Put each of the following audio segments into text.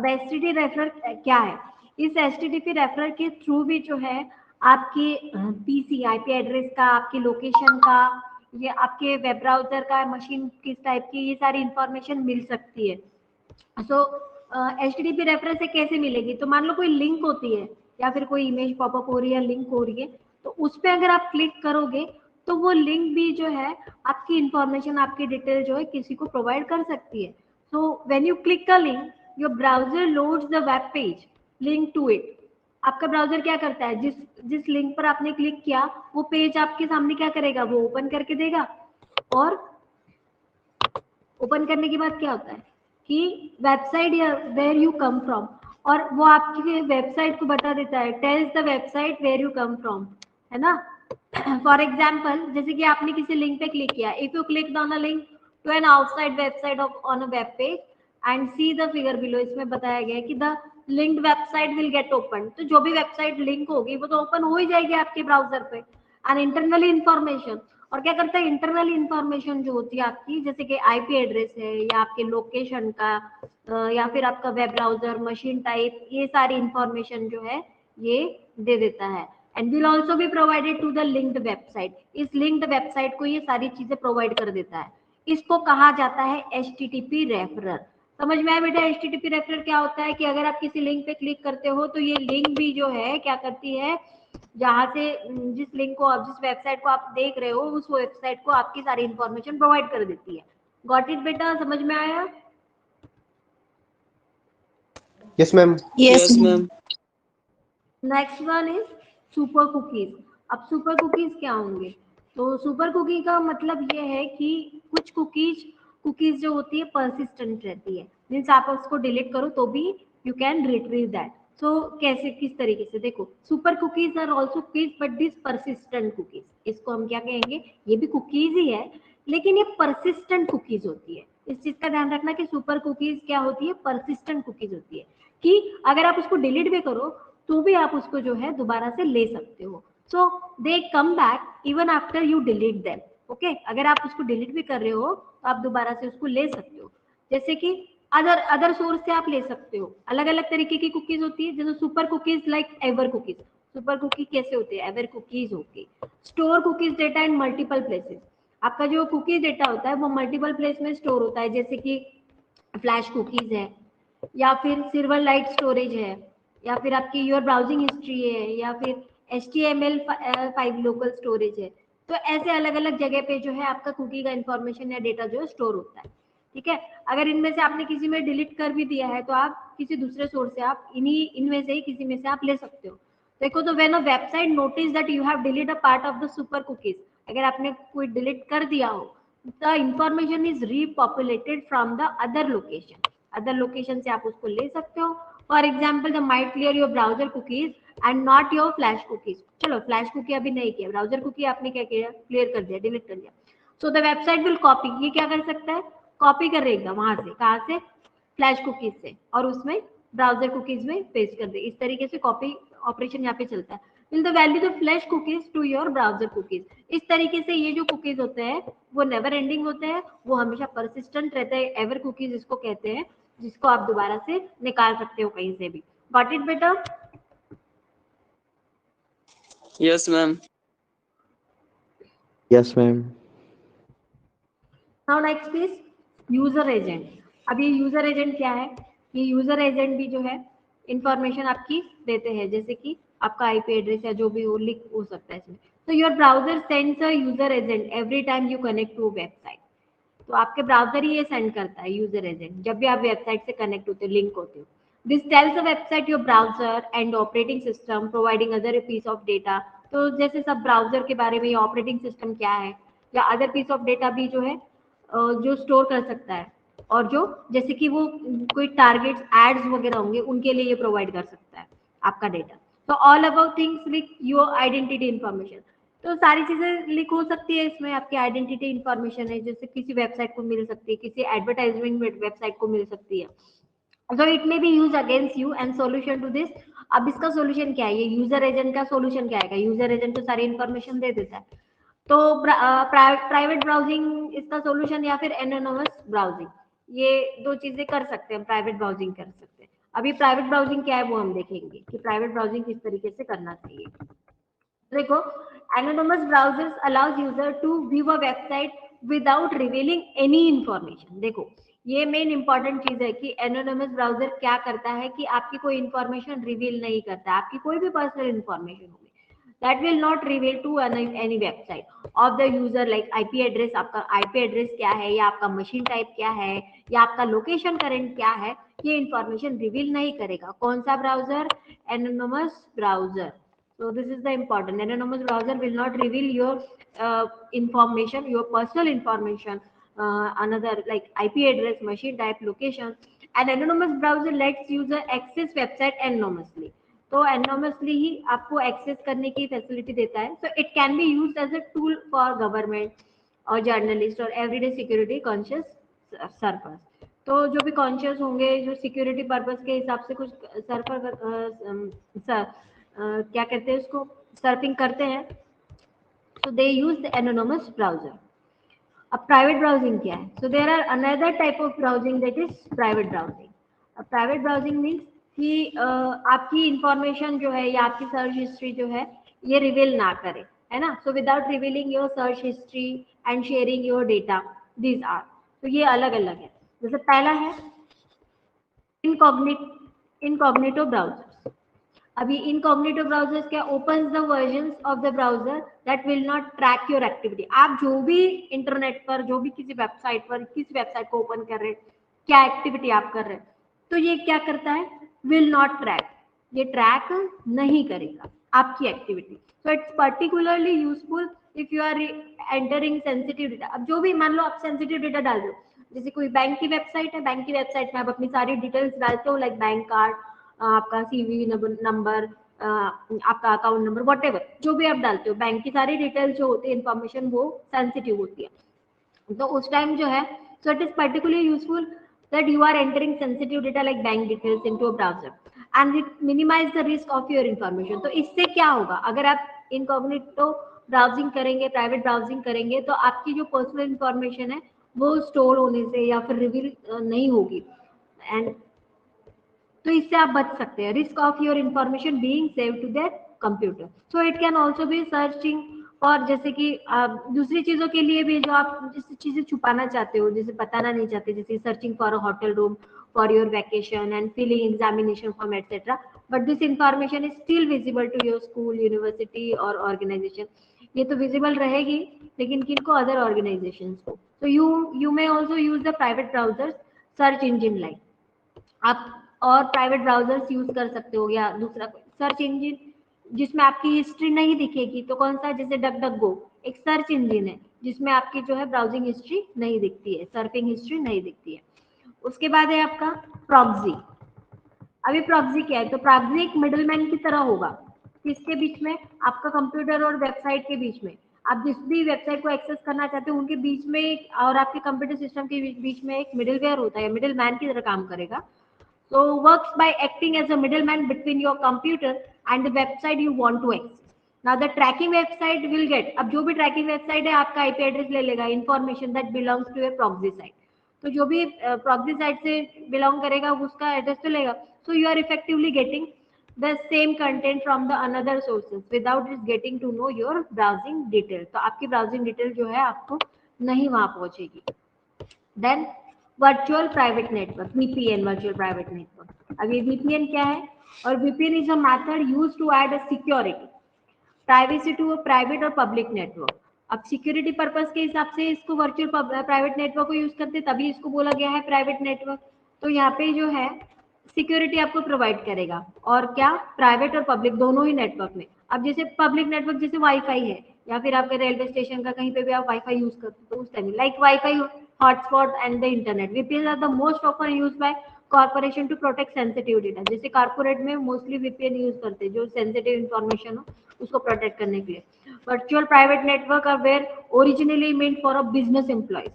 HTTP referrer क्या है? इस एचटीटीपी रेफरर के थ्रू भी जो है आपके पीसी आईपी एड्रेस का, आपकी लोकेशन का, ये आपके वेब ब्राउजर का, मशीन किस टाइप की, ये सारी इंफॉर्मेशन मिल सकती है। सो एचटीटीपी रेफरर से कैसे मिलेगी? तो मान लो कोई लिंक होती है या फिर कोई इमेज पॉपअप हो रही है, लिंक हो रही है, तो उस पर अगर आप क्लिक करोगे तो वो लिंक भी जो है आपकी इंफॉर्मेशन, आपकी डिटेल जो है किसी को प्रोवाइड कर सकती है। So when you click a link, your browser loads the web page link to it. आपका ब्राउजर क्या करता है, जिस जिस लिंक पर आपने क्लिक किया वो पेज आपके सामने क्या करेगा, वो ओपन करके देगा। और ओपन करने के बाद क्या होता है कि वेबसाइट या वेयर यू कम फ्रॉम, और वो आपकी वेबसाइट को बता देता है, tells the website where you come from, है ना। फॉर एग्जाम्पल, जैसे कि आपने किसी लिंक पे क्लिक किया, if you click on a link to an outside website off on a web page and see the figure below, इसमें बताया गया है कि the linked website will get open. तो जो भी वेबसाइट लिंक होगी वो तो ओपन हो ही जाएगी आपके ब्राउजर पे। एंड इंटरनली इंफॉर्मेशन, और क्या करता है, इंटरनल इंफॉर्मेशन जो होती है आपकी, जैसे कि आईपी एड्रेस है या आपके लोकेशन का या फिर आपका वेब ब्राउजर, मशीन टाइप, ये सारी इंफॉर्मेशन जो है ये दे देता है। And will also be provided to the linked website, इस लिंक्ड वेबसाइट को ये सारी चीजें प्रोवाइड कर देता है। इसको कहा जाता है एचटीटीपी रेफरर। समझ में आया बेटा? एचटीटीपी रेफरर क्या होता है कि अगर आप किसी लिंक पे क्लिक करते हो तो ये लिंक भी जो है क्या करती है, जहां से जिस लिंक को आप, जिस वेबसाइट को आप देख रहे हो, उस वेबसाइट को आपकी सारी इंफॉर्मेशन प्रोवाइड कर देती है। गॉट इट बेटा? समझ में आया? Yes ma'am. Yes ma'am. Next one is super cookies. अब सुपर कुकीज क्या होंगे? तो सुपर कुकी का मतलब ये है कि कुछ कुकीज जो होती है परसिस्टेंट रहती है, मीन्स आप उसको डिलीट करो तो भी you can retrieve that. So कैसे, किस तरीके से? देखो, super cookies are also cookies but this persistent cookies, इसको हम क्या कहेंगे, ये भी कुकीज ही है लेकिन ये परसिस्टेंट कुकीज होती है। इस चीज का ध्यान रखना कि सुपर कुकीज क्या होती है, परसिस्टेंट कुकीज होती है, कि अगर आप उसको डिलीट भी करो तो भी आप उसको जो है दोबारा से ले सकते हो। So they come back even after you delete them. Okay, अगर आप उसको डिलीट भी कर रहे हो तो आप दोबारा से उसको ले सकते हो। जैसे कि अदर सोर्स से आप ले सकते हो। अलग अलग तरीके की कुकीज होती है, जैसे super cookies like ever cookies. Super cookie कैसे होते हैं? एवर कुकीज होती है। Store cookies data in multiple places, आपका जो कुकीज डेटा होता है वो मल्टीपल प्लेस में स्टोर होता है, जैसे कि फ्लैश कुकीज है, या फिर सिल्वर लाइट स्टोरेज है, या फिर आपकी योर ब्राउजिंग हिस्ट्री है, या फिर HTML5 लोकल स्टोरेज है। तो ऐसे अलग अलग जगह पे जो है आपका कुकी का इंफॉर्मेशन या डेटा जो है स्टोर होता है। ठीक है, अगर इनमें से आपने किसी में डिलीट कर भी दिया है तो आप किसी दूसरे सोर्स से, आप इनमें से ही किसी में से आप ले सकते हो। देखो, तो when a website notice that you have delete a part of the super cookies, अगर आपने कोई डिलीट कर दिया हो, the information is repopulated from the other location, other location से आप उसको ले सकते हो। For example, the might clear your browser cookies and not your flash cookies. चलो, फ्लैश कुकी अभी नहीं किया, ब्राउजर कुकी आपने क्या किया, क्लियर कर दिया, डिलीट कर दिया। So the website will copy, ये क्या कर सकता है, कॉपी करेगा वहां से, कहाँ से, फ्लैश कुकीज से, और उसमें ब्राउजर कुकीज में पेस्ट कर दे। इस तरीके से कॉपी ऑपरेशन यहाँ पे चलता है। Will the value the flash cookies to your browser cookies. इस तरीके से ये जो कुकीज होते हैं वो नेवर एंडिंग होते हैं, वो हमेशा परसिस्टेंट रहते हैं। एवर कुकीज इसको कहते हैं, जिसको आप दोबारा से निकाल सकते हो कहीं से भी। गॉट इट बेटा? Yes ma'am. Yes ma'am. Now next is user agent. अब ये यूजर एजेंट क्या है? ये यूजर एजेंट भी जो है इंफॉर्मेशन आपकी देते हैं, जैसे कि आपका आईपी एड्रेस या जो भी हो लिख हो सकता है इसमें। तो your browser sends a user agent every time you connect to website. तो आपके ब्राउजर ही ये सेंड करता है यूजर एजेंट, जब भी आप वेबसाइट से कनेक्ट होते हो, लिंक होते हो। This tells a website your browser and operating system providing other piece of data. तो जैसे सब ब्राउजर के बारे में, ऑपरेटिंग सिस्टम क्या है या अदर पीस ऑफ डेटा भी जो है जो स्टोर कर सकता है, और जो जैसे कि वो कोई टारगेट्स एड्स वगैरह होंगे उनके लिए ये प्रोवाइड कर सकता है आपका डेटा। तो all about things like your identity information, तो सारी चीजें लिख हो सकती है इसमें। आपकी आइडेंटिटी इंफॉर्मेशन है, जैसे किसी वेबसाइट को मिल सकती है, किसी एडवर्टाइजमेंट वेबसाइट को मिल सकती है। So it may be use against you and solution to this. अब इसका सॉल्यूशन क्या है, ये यूजर एजेंट का सॉल्यूशन क्या है? यूजर एजेंट तो सारी इंफॉर्मेशन दे देता है, तो प्राइवेट ब्राउजिंग इसका सॉल्यूशन, या फिर एनोनिमस ब्राउजिंग, ये दो चीजें कर सकते हैं, प्राइवेट ब्राउजिंग कर सकते हैं। अभी प्राइवेट ब्राउजिंग क्या है वो हम देखेंगे कि प्राइवेट ब्राउजिंग किस तरीके से करना चाहिए। देखो, anonymous browsers allows user to view a website without revealing any information। देखो, ये मेन इंपॉर्टेंट चीज है कि एनोनिमस ब्राउजर क्या करता है कि आपकी कोई इंफॉर्मेशन रिवील नहीं करता, आपकी कोई भी पर्सनल इंफॉर्मेशन होगी that will not reveal to any website of the user, like IP address, आपका IP एड्रेस क्या है, या आपका मशीन टाइप क्या है, या आपका लोकेशन करंट क्या है, ये इंफॉर्मेशन रिवील नहीं करेगा। कौन सा browser? Anonymous browser. So this is the important. Anonymous browser will not reveal your information, your personal information, another like IP address, machine type, location. An anonymous browser lets user access website anonymously. तो anonymously ही आपको access करने की facility देता है. So it can be used as a tool for government or journalist or everyday security conscious surfers. तो जो भी conscious होंगे, जो सिक्योरिटी पर्पस के हिसाब से कुछ सर्फर क्या कहते हैं उसको, सर्फिंग करते हैं, so they use the anonymous browser. अब प्राइवेट ब्राउजिंग क्या है? So there are another type of browsing, that is private browsing. अब प्राइवेट ब्राउजिंग मीन्स कि आपकी इंफॉर्मेशन जो है या आपकी सर्च हिस्ट्री जो है ये रिवील ना करे, है ना। So without revealing your search history and sharing your data, these are. तो ये अलग अलग है। जैसे पहला है इनकॉग्निटो ब्राउजर्स। अभी इनकॉग्निटो ब्राउजर्स क्या? Opens the versions of the browser that will not track your activity. आप जो भी इंटरनेट पर, जो भी किसी वेबसाइट पर, किसी वेबसाइट को ओपन कर रहे हैं, क्या एक्टिविटी आप कर रहे हैं, तो ये क्या करता है? विल नॉट ट्रैक, ये ट्रैक नहीं करेगा आपकी activity. So it's particularly useful if you are entering sensitive data. अब जो भी, मान लो आप सेंसिटिव डेटा डाल दो, जैसे कोई बैंक की वेबसाइट है, बैंक की वेबसाइट में आप अपनी सारी डिटेल्स डालते हो, लाइक बैंक कार्ड, आपका सीवी नंबर, आपका अकाउंट नंबर, व्हाटएवर जो भी आप डालते हो, बैंक की सारी डिटेल्स जो होती है, इंफॉर्मेशन, वो सेंसिटिव होती है। तो उस टाइम जो है, so it is particularly useful that you are entering sensitive data like bank details into a browser and it minimise the risk of your information. तो इससे क्या होगा? अगर आप इनकॉग्निटो ब्राउजिंग करेंगे, प्राइवेट ब्राउजिंग करेंगे, तो आपकी जो पर्सनल इंफॉर्मेशन है वो स्टोर होने से या फिर रिवील नहीं होगी, एंड तो इससे आप बच सकते हैं। Risk of your information being save to their computer. So it can also be searching, और जैसे कि दूसरी चीजों के लिए भी, जो आप जिस चीजें छुपाना चाहते हो, जैसे बताना नहीं चाहते, जैसे searching for a hotel room for your vacation and filling examination form etcetera, but this information is still visible to your school, university और ऑर्गेनाइजेशन। ये तो विजिबल रहेगी, लेकिन किनको? अदर ऑर्गेनाइजेशन को। तो you may also use the private browser search engine like, आप और प्राइवेट ब्राउजर्स यूज कर सकते हो, या दूसरा कोई सर्च इंजन जिसमें आपकी हिस्ट्री नहीं दिखेगी। तो कौन सा? जैसे डक डक गो एक सर्च इंजन है जिसमें आपकी जो है ब्राउजिंग हिस्ट्री नहीं दिखती है, सर्फिंग हिस्ट्री नहीं दिखती है। उसके बाद है आपका प्रॉक्सी। अभी प्रॉक्सी क्या है? तो प्रॉक्सी एक मिडलमैन की तरह होगा, किसके बीच में? आपका कंप्यूटर और वेबसाइट के बीच में। आप जिस भी वेबसाइट को एक्सेस करना चाहते हो, उनके बीच में और आपके कंप्यूटर सिस्टम के बीच में एक मिडलवेयर होता है, मिडलमैन की तरह काम करेगा। So works by acting as a middleman between your computer and the website you want to access. Now the tracking website will get, अब जो भी tracking website है आपका IP address ले लेगा, information that belongs to a proxy site. तो जो भी proxy site से belong करेगा उसका address तो लेगा. So you are effectively getting the same content from the another sources without it getting to know your browsing details. तो आपकी browsing detail जो है आपको नहीं वहाँ पहुँचेगी. Then virtual private network, VPN, virtual private network. अब ये VPN क्या है? और VPN is a method used to add a security, privacy to a private और पब्लिक नेटवर्क। अब सिक्योरिटी पर्पस के हिसाब से इसको वर्चुअल प्राइवेट नेटवर्क को यूज करते, तभी इसको बोला गया है प्राइवेट नेटवर्क। तो यहाँ पे जो है सिक्योरिटी आपको प्रोवाइड करेगा, और क्या? प्राइवेट और पब्लिक दोनों ही नेटवर्क में। अब जैसे पब्लिक नेटवर्क जैसे वाईफाई है, या फिर आपके रेलवे स्टेशन का कहीं पे भी आप वाईफाई यूज करते हो, तो उस time like wifi hotspot and the internet. VPN are the most often use by corporation to protect sensitive data. जैसे कॉर्पोरेट में मोस्टली VPN यूज करते हैं, जो सेंसिटिव इंफॉर्मेशन हो उसको प्रोटेक्ट करने के लिए। Virtual private network are were originally meant for a business employees,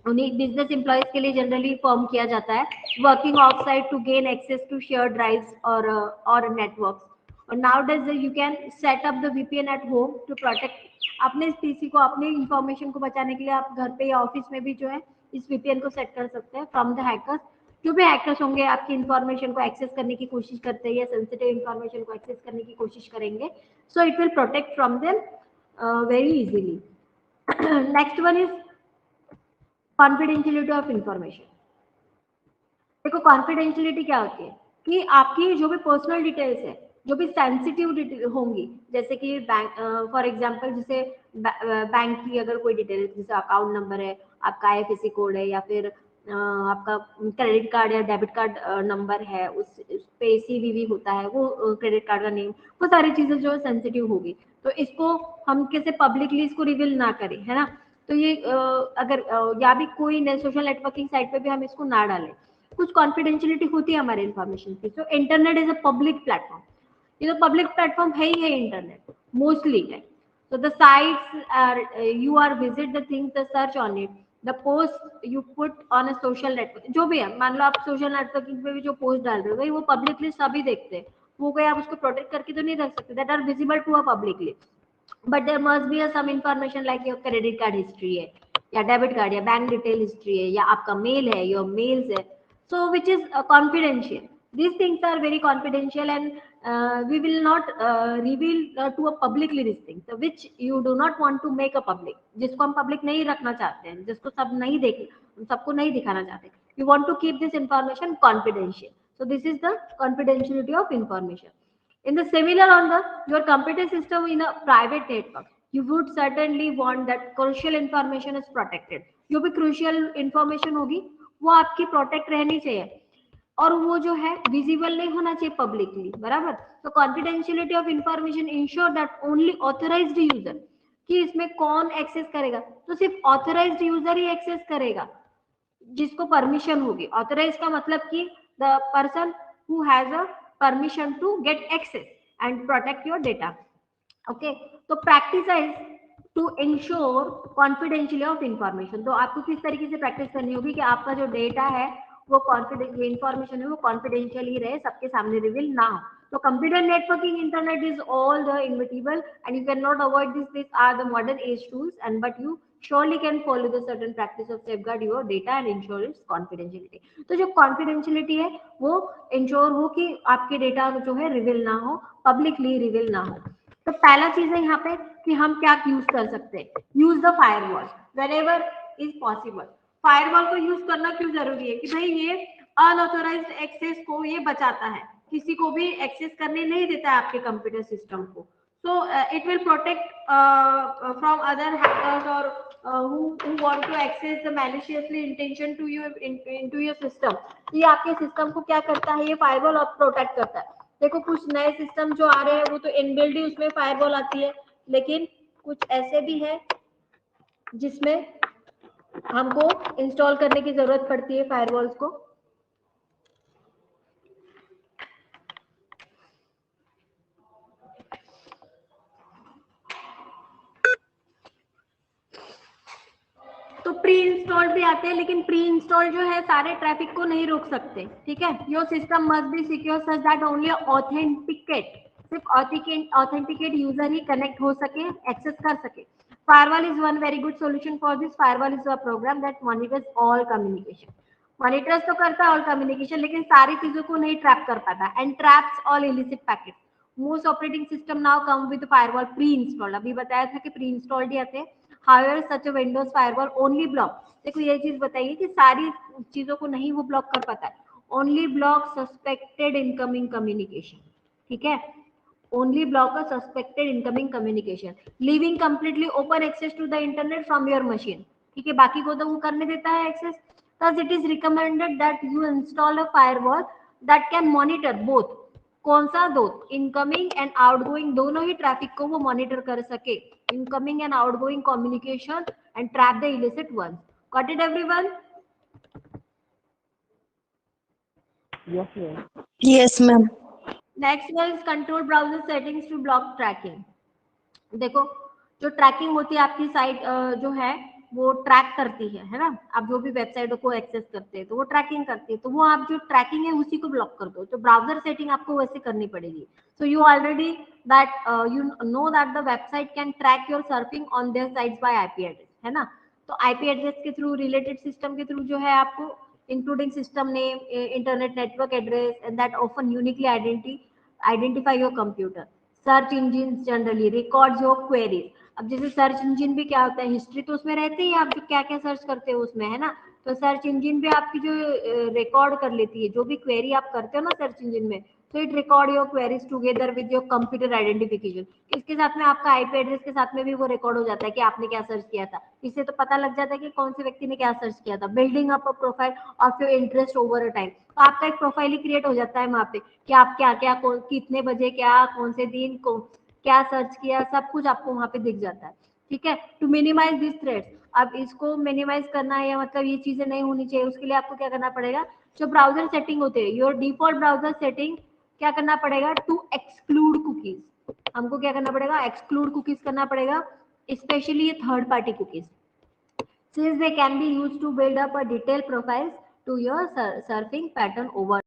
उन्हीं बिजनेस एम्प्लॉयज के लिए जनरली फॉर्म किया जाता है, working off site to gain access to share drives और नेटवर्क्स। और nowadays you can set up the VPN at home to protect अपने PC को, अपने इंफॉर्मेशन को बचाने के लिए आप घर पे या ऑफिस में भी जो है इस VPN को सेट कर सकते हैं फ्रॉम द हैकर्स जो भी हैकर्स होंगे आपकी इंफॉर्मेशन को एक्सेस करने की कोशिश करते हैं या सेंसिटिव इंफॉर्मेशन को एक्सेस करने की कोशिश करेंगे, so it will protect from them very easily. Next one is confidentiality of information. देखो कॉन्फिडेंशियलिटी क्या होती है कि आपकी जो भी पर्सनल डिटेल्स है, जो भी सेंसिटिव होंगी, जैसे कि बैंक फॉर एग्जांपल जैसे बैंक की अगर कोई डिटेल, जैसे अकाउंट नंबर है, आपका आईएफएससी कोड है, या फिर आपका क्रेडिट कार्ड या डेबिट कार्ड नंबर है, उस पे सीवीवी होता है, वो क्रेडिट कार्ड का नेम, वो सारी चीजें जो सेंसिटिव होगी, तो इसको हम कैसे पब्लिकली इसको रिवील ना करें, है ना. तो ये अगर या भी कोई सोशल नेटवर्किंग साइट पे भी हम इसको ना डालें, कुछ कॉन्फिडेंशियलिटी होती है हमारे इन्फॉर्मेशन की. So internet is a public platform. ये तो पब्लिक प्लेटफॉर्म है ही है इंटरनेट मोस्टली है. so the sites are you are visit the things, the search on it, the post you put on a social network, जो भी है, मान लो आप सोशल नेटवर्किंग पे भी जो पोस्ट डाल रहे हो भाई वो पब्लिकली सभी देखते हैं, वो कोई आप उसको प्रोटेक्ट करके तो नहीं रख सकते, that are visible to a publicly. But there must be some information like your credit card history है, या डेबिट कार्ड या बैंक डिटेल हिस्ट्री है, या आपका मेल है, योर मेल्स है, so which is confidential. These things are very confidential, and we will not reveal to a publicly these things, so which you do not want to make a public, जिसको हम public नहीं रखना चाहते हैं, जिसको सब नहीं देख, सबको नहीं दिखाना चाहते. We want to keep this information confidential. So this is the confidentiality of information. In the similar on the your computer system in a private network, you would certainly want that crucial information is protected. जो भी crucial information होगी वो आपकी protect रहनी चाहिए, और वो जो है विजिबल नहीं होना चाहिए पब्लिकली, बराबर. तो confidentiality of information ensure that only authorised user, कि इसमें कौन एक्सेस करेगा, तो सिर्फ ऑथराइज्ड यूजर ही एक्सेस करेगा जिसको परमिशन होगी. ऑथराइज का मतलब कि the person who has a permission to get access and protect your data. Okay, तो practice to ensure confidentiality of information. तो आपको किस तरीके से प्रैक्टिस करनी होगी कि आपका जो डेटा है वो कॉन्फिडेंशियल इंफॉर्मेशन है वो कॉन्फिडेंशियल ही रहे, सबके सामने रिवील ना हो. तो computer networking internet is all the inevitable and you can not avoid this. This are the modern age tools and but you surely can follow the certain practice of safeguard your data and ensure its confidentiality. तो जो confidentiality है वो ensure हो कि आपके data जो है reveal ना हो, पब्लिकली रिवील ना हो. तो पहला चीज है यहाँ पे कि हम क्या यूज कर सकते हैं. Use the firewall whenever is possible. Firewall को यूज करना क्यों जरूरी है कि भाई ये अनऑथोराइज्ड एक्सेस को ये बचाता है, किसी को भी एक्सेस करने नहीं देता है आपके कंप्यूटर सिस्टम को. so it will protect from other hackers or who want to access the maliciously intention to you into your system. ये आपके सिस्टम को क्या करता है, ये फायरवॉल प्रोटेक्ट करता है. देखो कुछ नए सिस्टम जो आ रहे हैं वो तो इनबिल्ट ही उसमें फायरवॉल आती है, लेकिन कुछ ऐसे भी है जिसमें हमको इंस्टॉल करने की जरूरत पड़ती है फायरवॉल्स को. तो प्री इंस्टॉल्ड भी आते हैं, लेकिन प्री इंस्टॉल जो है सारे ट्रैफिक को नहीं रोक सकते. ठीक है, your system must be secure such that only authenticate, सिर्फ ऑथेंटिकेट यूजर ही कनेक्ट हो सके, एक्सेस कर सके. Firewall is one very good solution for this. Firewall is a program that monitors all communication. Monitors तो करता है all communication, लेकिन सारी चीजों को नहीं ट्रैप कर पाता, and traps all illicit packets. Most operating system now come with firewall pre-installed. अभी बताया था कि pre-installed ही आते हैं. However, such a Windows firewall only block. देखो ये चीज बताइए कि सारी चीजों को नहीं वो ब्लॉक कर पाता है. Only block suspected incoming communication. ठीक है, only block a suspected incoming communication, leaving completely open access to the internet from your machine. ठीक है, बाकी को तो वो करने देता है access. Thus, it is recommended that you install a firewall that can monitor both. कौन सा? दो, इनकमिंग एंड आउटगोइंग दोनों ही ट्रैफिक को वो मॉनिटर कर सके, incoming and outgoing communication and trap the illicit ones. Got it everyone? Yes, ma'am. Next one is control browser settings to block tracking. देखो जो ट्रैकिंग होती है आपकी साइट जो है वो ट्रैक करती है ना, आप जो भी वेबसाइटों को एक्सेस करते हैं तो वो ट्रैकिंग करती है, तो वो आप जो ट्रैकिंग है उसी को ब्लॉक कर दो. तो ब्राउजर सेटिंग आपको वैसे करनी पड़ेगी. So you already that you know that the website can track your surfing on their sites by IP address, है ना. तो आईपी एड्रेस के थ्रू, रिलेटेड सिस्टम के थ्रू जो है आपको including system name, internet network address, and that often uniquely identify your computer. Search engines generally records your queries. अब जैसे सर्च इंजन भी क्या होता है, हिस्ट्री तो उसमें रहती है, आप जो क्या क्या सर्च करते हो उसमें, है ना। तो सर्च इंजन भी आपकी जो रिकॉर्ड कर लेती है, जो भी क्वेरी आप करते हो ना सर्च इंजन में, तो it record your queries together with your computer identification. इसके साथ में आपका आईपी एड्रेस के साथ में भी वो रिकॉर्ड हो जाता है कि आपने क्या सर्च किया था। इससे तो पता लग जाता है कि कौन से व्यक्ति ने क्या सर्च किया था। Building up a profile of your interest over a time, तो आपका एक प्रोफाइल ही क्रिएट हो जाता है वहाँ पे कि आप क्या क्या कितने बजे क्या कौन से दिन को क्या सर्च किया, सब कुछ आपको वहाँ पे दिख जाता है। ठीक है। टू मिनिमाइज दिस थ्रेड्स, अब इसको मिनिमाइज करना है या मतलब ये चीजें नहीं होनी चाहिए, उसके लिए आपको क्या करना पड़ेगा, जो ब्राउजर सेटिंग होते हैं, योर डिफॉल्ट ब्राउजर सेटिंग क्या करना पड़ेगा, टू एक्सक्लूड कुकीज। हमको क्या करना पड़ेगा, एक्सक्लूड कुकीज करना पड़ेगा, स्पेशली ये third party cookies, since they can be used to build up a detailed profiles to your surfing pattern over